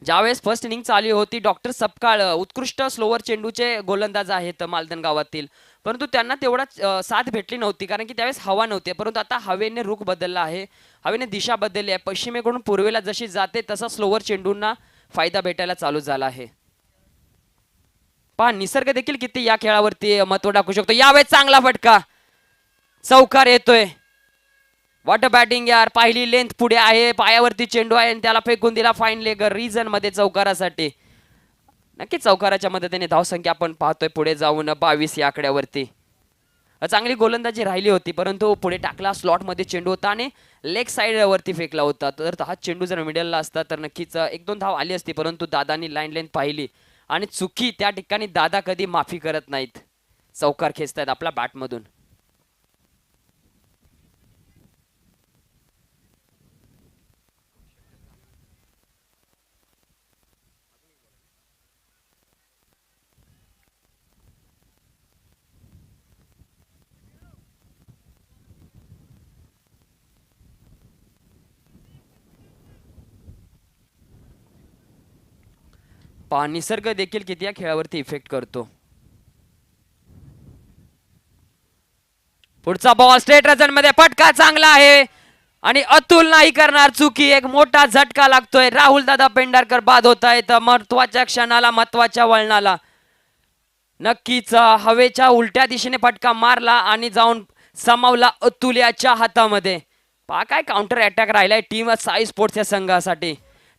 Speaker 1: ज्यावेळेस फर्स्ट इनिंग चालू होती डॉक्टर सपकाळ उत्कृष्ट स्लोवर चेंडूचे गोलंदाज आहेत मालदन गावातील, परंतु त्यांना तेवढा साथ भेटली नव्हती कारण की त्यावेळेस हवा नव्हती. परंतु आता हवेने रुख बदलला आहे, हवेने दिशा बदलली आहे. पश्चिमेकडून पूर्वेला जशी जाते तसा स्लोवर चेंडूंना फायदा भेटायला चालू झाला आहे. पहा निसर्ग देखील किती या खेळावरती महत्व टाकू शकतो. यावेळेस चांगला फटका, चौकार येतोय. वॉट बॅटिंग यार, पहिली लेंथ पुढे आहे, पायावरती चेंडू आहे आणि त्याला फेकून दिला फाईन लेगर रिझन मध्ये चौकारासाठी. नक्कीच चौकाराच्या मदतीने धावसंख्या आपण पाहतोय पुढे जाऊन 22 या आकड्यावरती. चांगली गोलंदाजी राहिली होती परंतु पुढे टाकला, स्लॉट मध्ये चेंडू होता आणि लेग साइड वरती फेकला होता. तर हा चेंडू जर मिडलला असता तर नक्कीच 1-2 धाव आली असती, परंतु दादानी लाईन लेंथ पाहिली आणि चुकी त्या ठिकाणी दादा कधी माफी करत नाहीत. चौकार खेचतायत आपल्या बॅटमधून. निसर्ग देखील किती या खेळावरती इफेक्ट करतो. पुढचा बॉल स्ट्रेट रजन मध्ये, फटका चांगला आहे आणि अतुल नाही करणार चुकी. एक मोठा झटका लागतोय. राहुल दादा पेंढारकर बाद होत आहेत महत्वाच्या क्षणाला, महत्वाच्या वळणाला. नक्कीच हवेच्या उलट्या दिशेने फटका मारला आणि जाऊन समावला अतुल याच्या हातामध्ये. पहा काय काउंटर अटॅक राहिलाय टीम साई स्पोर्ट्स या संघासाठी.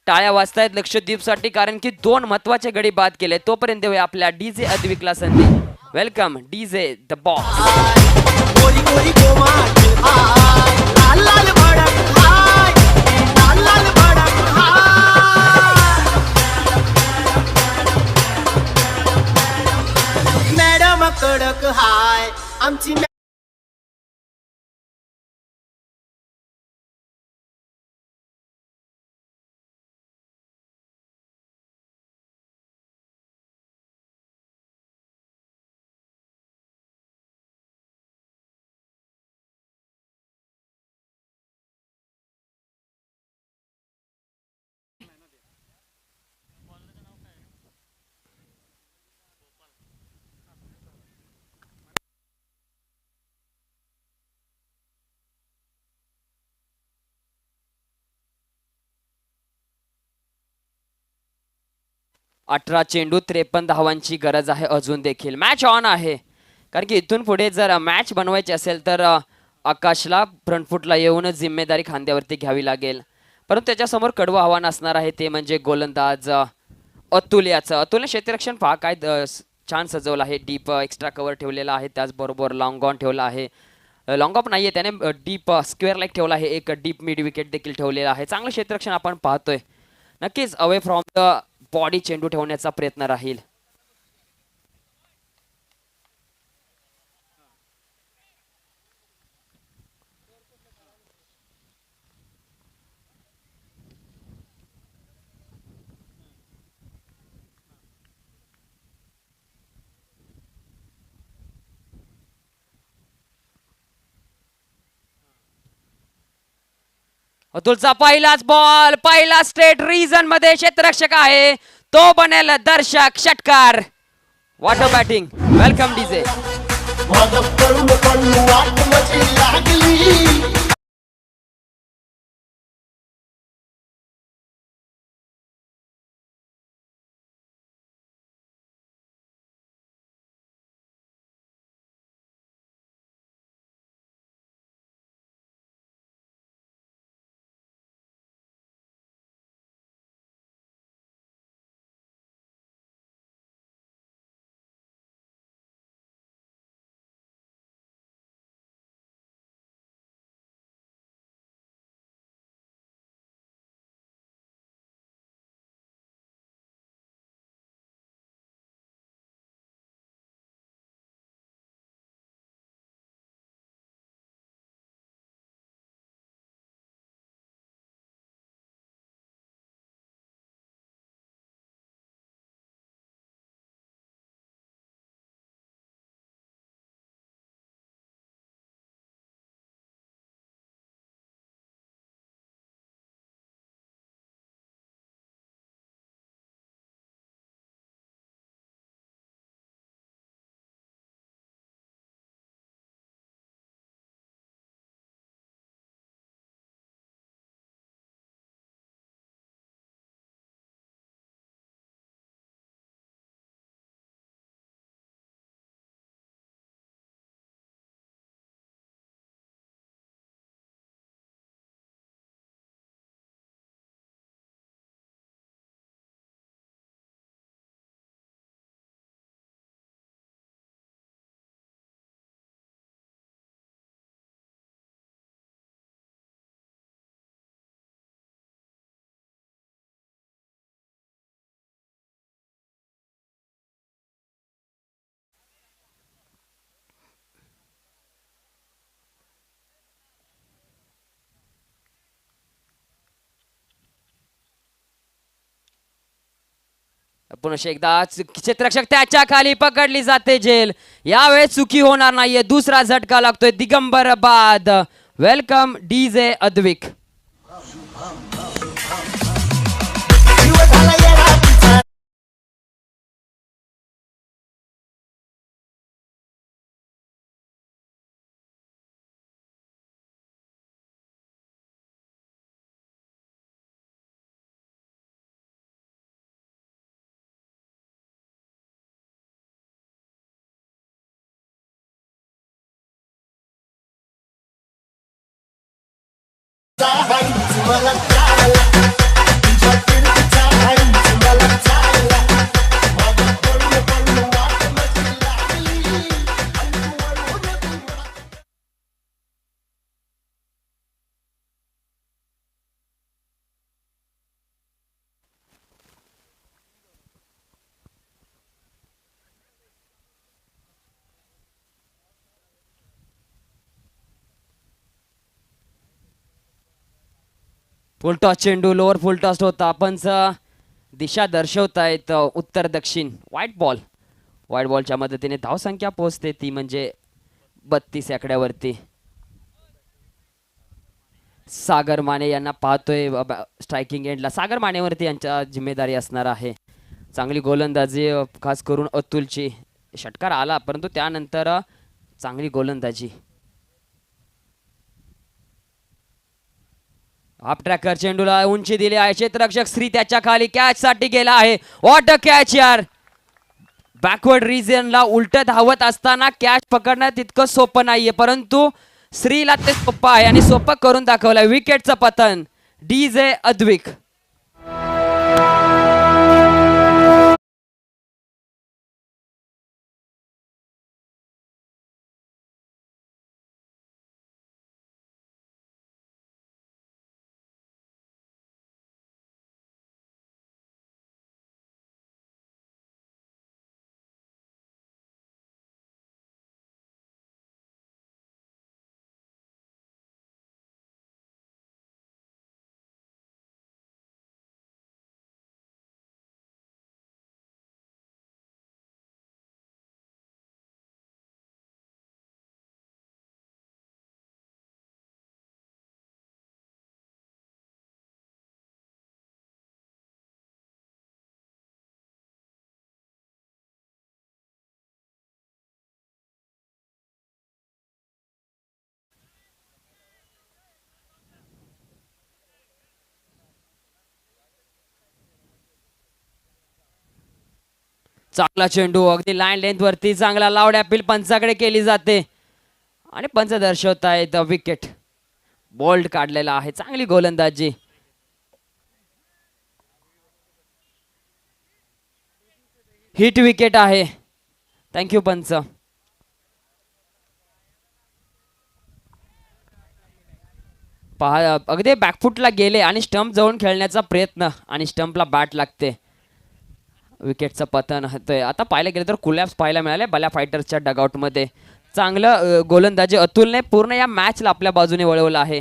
Speaker 1: टाळ्या वाजतायत लक्षद्वीपसाठी कारण की 2 महत्वाचे गडी बाद केले. तोपर्यंत देऊया आपल्या डीजे अद्विकला संधी. Welcome DJ the box.
Speaker 5: Madam कडक हाय आमची.
Speaker 1: अठरा चेंडू 53 धावांची गरज आहे अजून देखील. मॅच ऑन आहे कारण की इथून पुढे जर मॅच बनवायची असेल तर आकाशला फ्रंट फुटला येऊनच जिम्मेदारी खांद्यावरती घ्यावी लागेल. परंतु त्याच्यासमोर कडवं आव्हान असणार आहे ते म्हणजे गोलंदाज अतुल याचं. अतुलने क्षेत्ररक्षण पहा काय छान सजवलं आहे. डीप एक्स्ट्रा कव्हर ठेवलेला आहे, त्याचबरोबर लॉंग ऑन ठेवला आहे. लॉंग ऑफ नाहीये त्याने, डीप स्क्वेअर लाईक ठेवला आहे. एक डीप मिड विकेट देखील ठेवलेला आहे. चांगलं क्षेत्ररक्षण आपण पाहतोय. नक्कीच अवे फ्रॉम द बॉडी चेंडू ठेवण्याचा प्रयत्न राहील. अतुलचा पहिलाच बॉल, पहिला स्ट्रेट रिझन मध्ये क्षेत्ररक्षक आहे, तो बनेल दर्शक षटकार. Water batting, welcome DJ.
Speaker 5: माझं पळून पळून वाट माझी लागली.
Speaker 1: पुन्हा एकदा क्षेत्ररक्षक त्याच्या खाली पकडली जाते झेल. यावेळेस चुकी होणार नाहीये. दुसरा झटका लागतोय दिगंबर बाद. Welcome DJ Advik.
Speaker 5: मला चालला तुझ्या फिरतीचा हाईच मला चालला. माझं पळून पळून वाट माझी लागली.
Speaker 1: फुलटॉस चेंडू लोअर फुलटॉस होता. पंच दिशा दर्शवतायत उत्तर दक्षिण. व्हाईट बॉलच्या मदतीने धावसंख्या पोहोचते ती म्हणजे 32 आकड्यावरती. सागर माने यांना पाहतोय स्ट्रायकिंग एंडला. सागर मानेवरती यांच्या जिम्मेदारी असणार आहे. चांगली गोलंदाजी खास करून अतुलची. षटकार आला परंतु त्यानंतर चांगली गोलंदाजी. हाफ ट्रॅकर चेंडूला उंची दिली आहे. क्षेत्ररक्षक श्री त्याच्या खाली कॅच साठी गेला आहे. व्हॉट अ कॅच यार. बॅकवर्ड रिजनला उलट धावत असताना कॅच पकडणं तितकं सोपं नाहीये परंतु श्रीला ते सोपं आहे आणि सोपं करून दाखवलंय. विकेटचं पतन डीजे अद्विक. चांगला चेंडू अगदी लाईन लेंथ वरती चांगला लावड अपील पंचाकडे केली जाते आणि पंच दर्शवत आहेत विकेट. बोल्ड काढलेला आहे, चांगली गोलंदाजी. हिट विकेट आहे. थँक्यू पंच. पहा अगदी बॅकफुटला गेले आणि स्टंप जवळून खेळण्याचा प्रयत्न आणि स्टंपला बॅट लागते. विकेटचं पतन होतंय. आता पाहायला गेलं तर कुलॅप्स पाहायला मिळाले बल्या फायटर्सच्या डगआउटमध्ये. चांगलं गोलंदाजी अतुलने पूर्ण या मॅचला आपल्या बाजूने वळवलं आहे.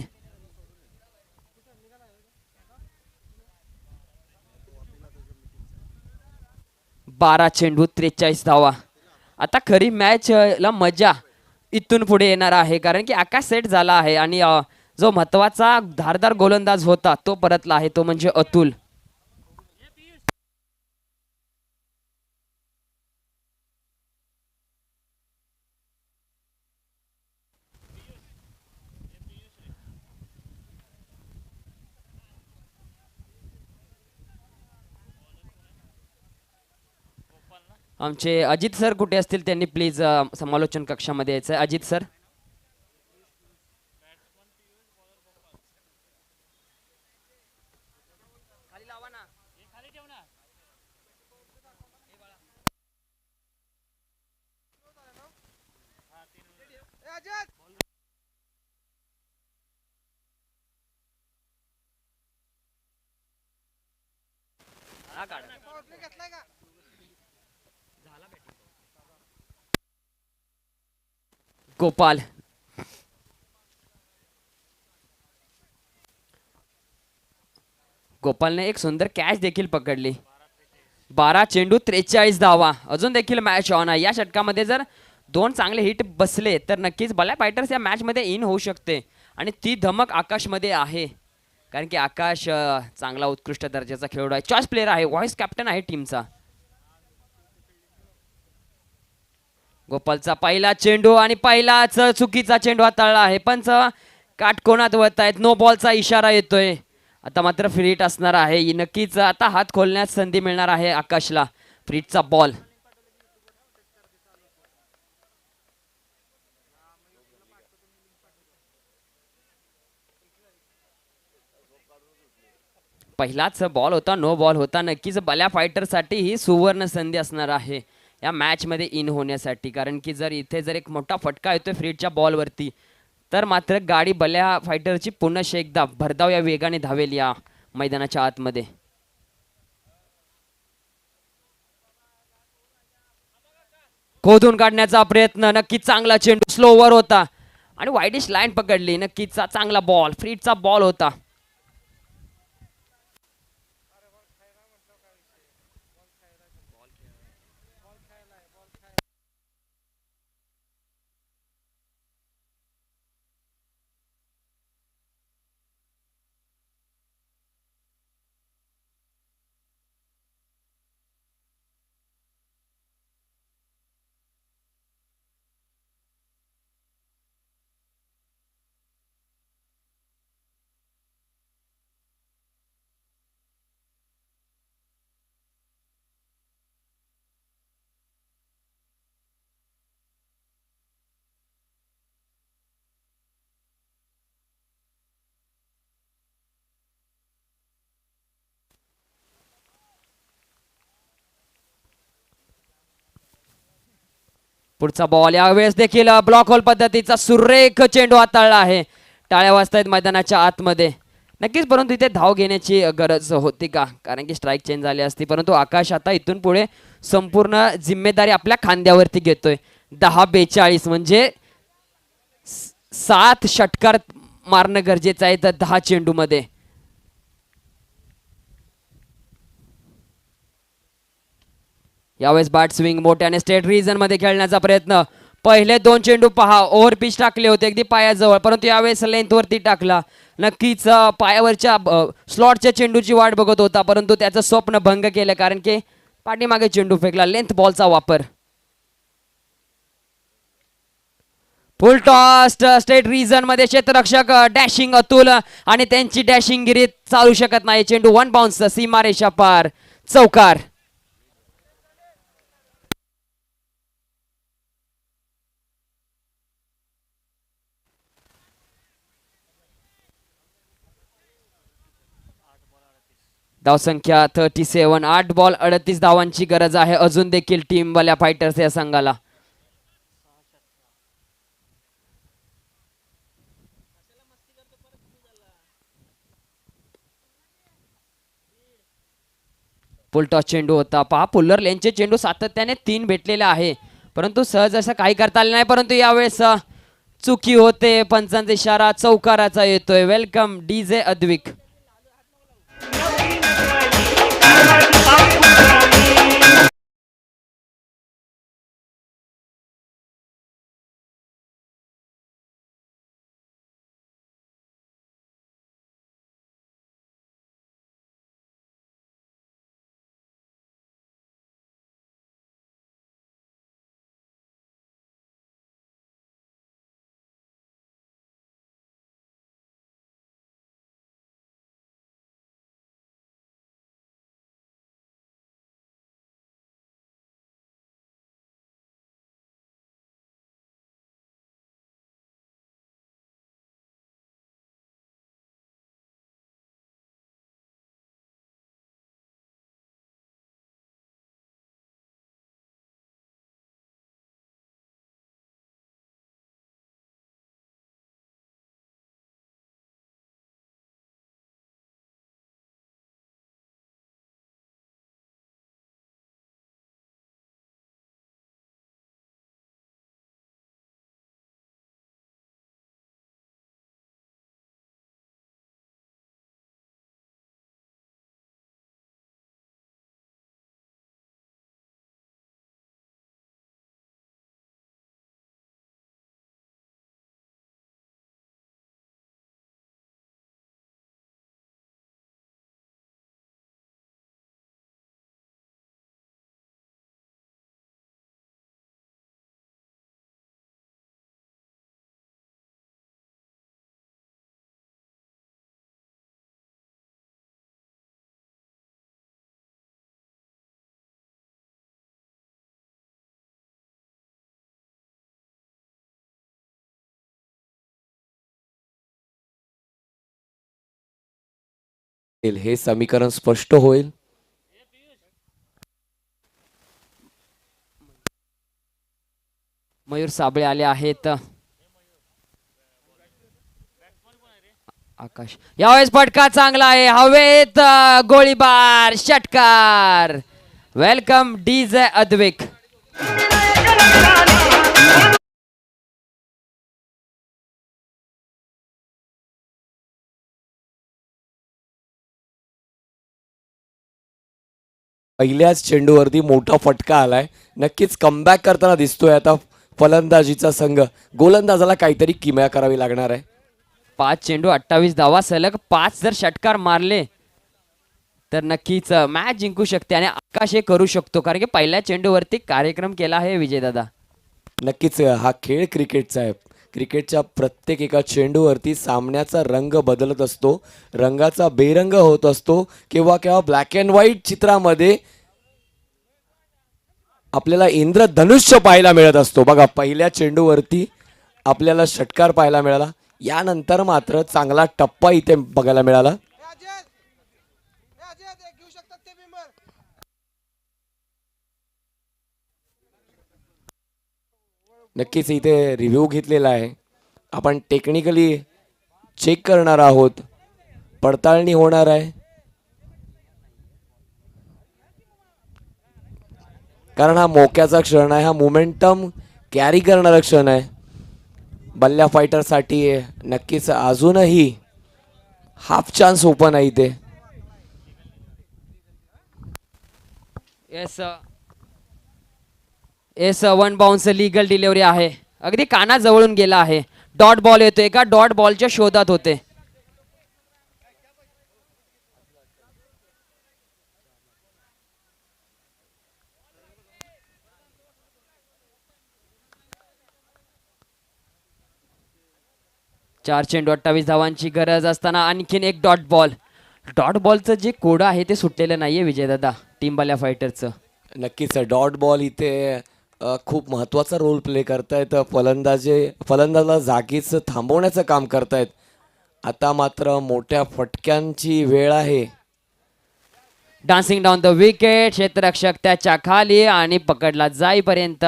Speaker 1: बारा चेंडू 43 धावा. आता खरी मॅच ला मजा इथून पुढे येणार आहे कारण की आकाश सेट झाला आहे आणि जो महत्वाचा धारदार गोलंदाज होता तो परतला आहे, तो म्हणजे अतुल. आमचे अजित सर कुठे असतील त्यांनी प्लीज समालोचन कक्षामध्ये यायचं. अजित सर. गोपाल. गोपालने एक सुंदर कॅच देखील पकडली. 12 चेंडू 43 धावा. अजून देखील मॅच ऑन आहे. या षटकामध्ये जर 2 चांगले हिट बसले तर नक्कीच बल्या फायटर्स या मॅच मध्ये इन होऊ शकते आणि ती धमक आकाशमध्ये आहे कारण की आकाश चांगला उत्कृष्ट दर्जाचा खेळाडू आहे, चॉईस प्लेअर आहे, व्हाईस कॅप्टन आहे टीमचा. गोपालचा पहिला चेंडू आणि पहिलाच चुकीचा चेंडू हाताळला आहे. पंच काटकोनात वळत आहेत. नो बॉलचा इशारा येतोय. आता मात्र फ्री हिट असणार आहे. नक्कीच आता हात खोलण्यास संधी मिळणार आहे आकाशला. फ्री हिटचा बॉल. पहिलाच बॉल होता, नो बॉल होता. नक्कीच बल्या फायटर साठी ही सुवर्ण संधी असणार आहे या मॅच मध्ये इन होण्यासाठी कारण की जर इथे जर एक मोठा फटका येतोय फ्री हिटच्या बॉल वरती तर मात्र गाडी बल्या फायटरची पुन्हा एकदा भरधाव या वेगाने धावेल या मैदानाच्या आतमध्ये. खोदून काढण्याचा प्रयत्न. नक्कीच चांगला चेंडू स्लोवर होता आणि वाईडिश लाईन पकडली. नक्कीच चांगला बॉल, फ्री हिटचा बॉल होता. पुढचा बॉल यावेळेस देखील ब्लॉक होल पद्धतीचा सुरेख चेंडू हाताळला आहे. टाळ्या वाजतायत मैदानाच्या आतमध्ये. नक्कीच परंतु इथे धाव घेण्याची गरज होती का कारण की स्ट्राईक चेंज झाली असती परंतु आकाश आता इथून पुढे संपूर्ण जिम्मेदारी आपल्या खांद्यावरती घेतोय. 10-42 म्हणजे 7 षटकार मारणं गरजेचं आहे तर 10 चेंडू मध्ये. यावेळेस बॅट स्विंग मोठ्याने स्ट्रेट रिजन मध्ये खेळण्याचा प्रयत्न. पहिले 2 चेंडू पहा ओव्हर पिच टाकले होते अगदी पायाजवळ परंतु यावेळेस लेंथ वरती टाकला. नक्कीच पायावरच्या स्लॉटच्या चेंडूची वाट बघत होता परंतु त्याचं स्वप्न भंग केलं कारण की पाठीमागे चेंडू फेकला. लेंथ बॉलचा वापर. फुल टॉस स्ट्रेट रिजन मध्ये क्षेत्ररक्षक डॅशिंग अतुल आणि त्यांची डॅशिंग गिरी चालू शकत नाही. चेंडू 1 बाउन्स सीमारेषा पार. चौकार. धावसंख्या 37. 8 बॉल 38 धावांची गरज आहे अजून देखील टीम वाल्या फायटर्स या संघाला. फुलटॉस चेंडू होता. पहा पुल्लर लेनचे चेंडू सातत्याने 3 भेटलेले आहे परंतु सहज असं काही करता आलं नाही. परंतु यावेळेस चुकी होते. पंचांचा इशारा चौकाराचा येतोय. Welcome DJ Advik.
Speaker 6: हे समीकरण स्पष्ट होईल.
Speaker 1: मयूर साबळे आले आहेत. आकाश यावेळेस फटका चांगला आहे. हवेत गोळीबार षटकार. Welcome DJ Advik.
Speaker 6: पहिल्याच चेंडूवरती मोठा फटका आलाय. नक्कीच कमबॅक करताना दिसतोय आता फलंदाजीचा संघ. गोलंदाजाला काहीतरी किमया करावी लागणार आहे.
Speaker 1: 5 चेंडू 28 धावा सलग 5 जर षटकार मारले तर नक्कीच मॅच जिंकू शकते आणि आकाश हे करू शकतो कारण की पहिल्या चेंडूवरती कार्यक्रम केला आहे विजयदादा.
Speaker 6: नक्कीच हा खेळ क्रिकेटचा आहे. क्रिकेटच्या प्रत्येक एका चेंडूवरती सामन्याचा रंग बदलत असतो. रंगाचा बेरंग होत असतो. केव्हा केव्हा ब्लॅक अँड व्हाईट चित्रामध्ये आपल्याला इंद्रधनुष्य पाहायला मिळत असतो. बघा पहिल्या चेंडूवरती आपल्याला षटकार पाहायला मिळाला. यानंतर मात्र चांगला टप्पा इथे बघायला मिळाला. नक्कीच इथे रिव्ह्यू घेतलेला आहे. आपण टेक्निकली चेक करणार आहोत. पडताळणी होणार आहे. कारण हा मोक्याचा क्षण आहे. हा मोमेंटम कॅरी करणारा क्षण आहे. बल्ल्या फायटरसाठी नक्कीच अजूनही हाफ चान्स ओपन आहे इथे.
Speaker 1: येस 1 बाउन्स लीगल डिलिव्हरी आहे. अगदी कानाजवळून गेला आहे. डॉट बॉल येतोय का डॉट बॉलच्या शोधात होते. चार चेंडू 28 धावांची गरज असताना आणखीन एक डॉट बॉल. डॉट बॉलचं जे कोड आहे ते सुटलेलं नाहीये विजयदादा टीम बाल्या फायटरचं.
Speaker 6: नक्कीच डॉट बॉल इथे खूप महत्त्वाचा रोल प्ले करतायत. फलंदाजाला जागीच थांबवण्याचं काम करतायत. आता मात्र मोठ्या फटक्यांची वेळ आहे.
Speaker 1: Dancing down the wicket. क्षेत्ररक्षक त्याच्या खाली आणि पकडला जाईपर्यंत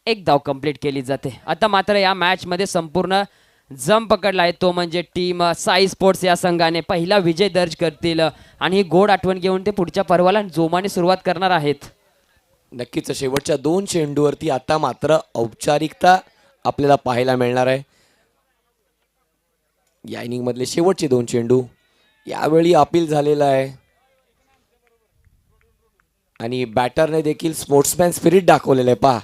Speaker 1: एक धाव कंप्लीट केली जाते. आता मात्र या मॅच मध्ये संपूर्ण जम पकडला आहे तो म्हणजे टीम साई स्पोर्ट्स या संघाने पहिला विजय दर्ज करतील आणि ही गोड आठवण घेऊन ते पुढच्या पर्वाला जोमाने सुरुवात करणार आहेत.
Speaker 6: नक्कीच शेवटच्या 2 चेंडूवरती आता मात्र औपचारिकता आपल्याला पाहायला मिळणार आहे. या इनिंग मधले शेवटचे 2 चेंडू यावेळी अपील झालेला आहे आणि बॅटरने देखील स्पोर्ट्समॅन स्पिरिट दाखवलेलं आहे. पहा,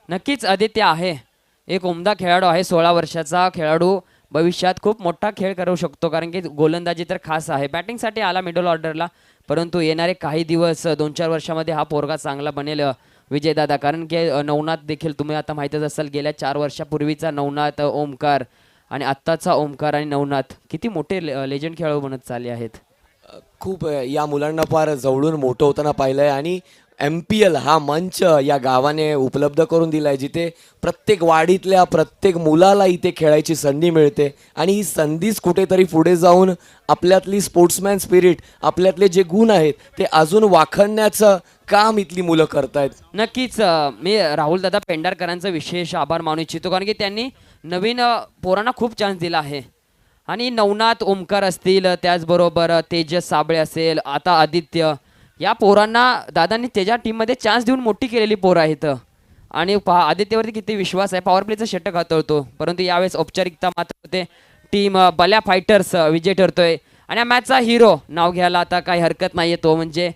Speaker 1: नक्कीच आदित्य आहे एक उमदा खेळाडू आहे. 16 वर्षाचा खेळाडू भविष्यात खूप मोठा खेळ करू शकतो कारण की गोलंदाजी तर खास आहे. बॅटिंगसाठी आला मिडल ऑर्डरला, परंतु येणारे काही दिवस 2-4 वर्षामध्ये हा पोरगा चांगला बनेल विजयदादा. कारण की नवनाथ देखील तुम्ही आता माहीतच असाल, गेल्या 4 वर्षापूर्वीचा नवनाथ, ओमकार आणि आत्ताचा ओमकार आणि नवनाथ किती मोठे लेजंड खेळाडू बनत चालले आहेत.
Speaker 6: खूप या मुलांना फार जवळून मोठं होताना पाहिलंय आणि MPL हा मंच या गावाने उपलब्ध करून दिलाय, जिथे प्रत्येक वाडीतल्या प्रत्येक मुलाला इथे खेळायची संधी मिळते आणि ही संधीच कुठेतरी पुढे जाऊन आपल्यातली स्पोर्ट्समॅन स्पिरिट, आपल्यातले जे गुण आहेत ते अजून वाखणण्याचं काम इथली मुलं करतायत.
Speaker 1: नक्कीच मी राहुल दादा पेंढारकरांचा विशेष आभार मानू इच्छितो कारण की त्यांनी नवीन पोरांना खूप चान्स दिला आहे. आणि नवनाथ, ओमकार असतील, त्याचबरोबर तेजस साबळे असेल, आता आदित्य, या पोरांना दादांनी त्याच्या टीममध्ये चान्स देऊन मोठी केलेली पोरं आहेत. आणि पहा आदित्यवरती किती विश्वास आहे. पॉवर प्लेचं षटक हाताळतो, परंतु यावेळेस औपचारिकता मात्र होते. टीम बल्या फायटर्स विजय ठरतोय आणि या मॅचचा हिरो नाव घ्यायला आता काही हरकत नाहीये, तो म्हणजे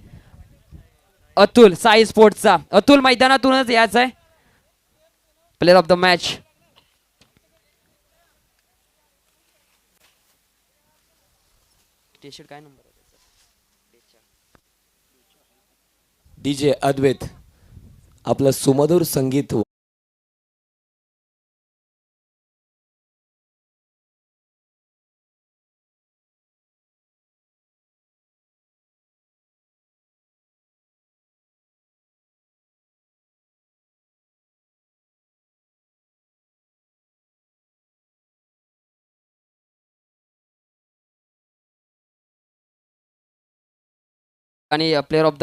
Speaker 1: अतुल, साई स्पोर्ट्सचा अतुल. मैदानातूनच याच आहे प्लेअर ऑफ द मॅच. काय नंबर
Speaker 6: DJ अद्वैत आपलं सुमधुर संगीत
Speaker 1: आणि प्लेअर ऑफ द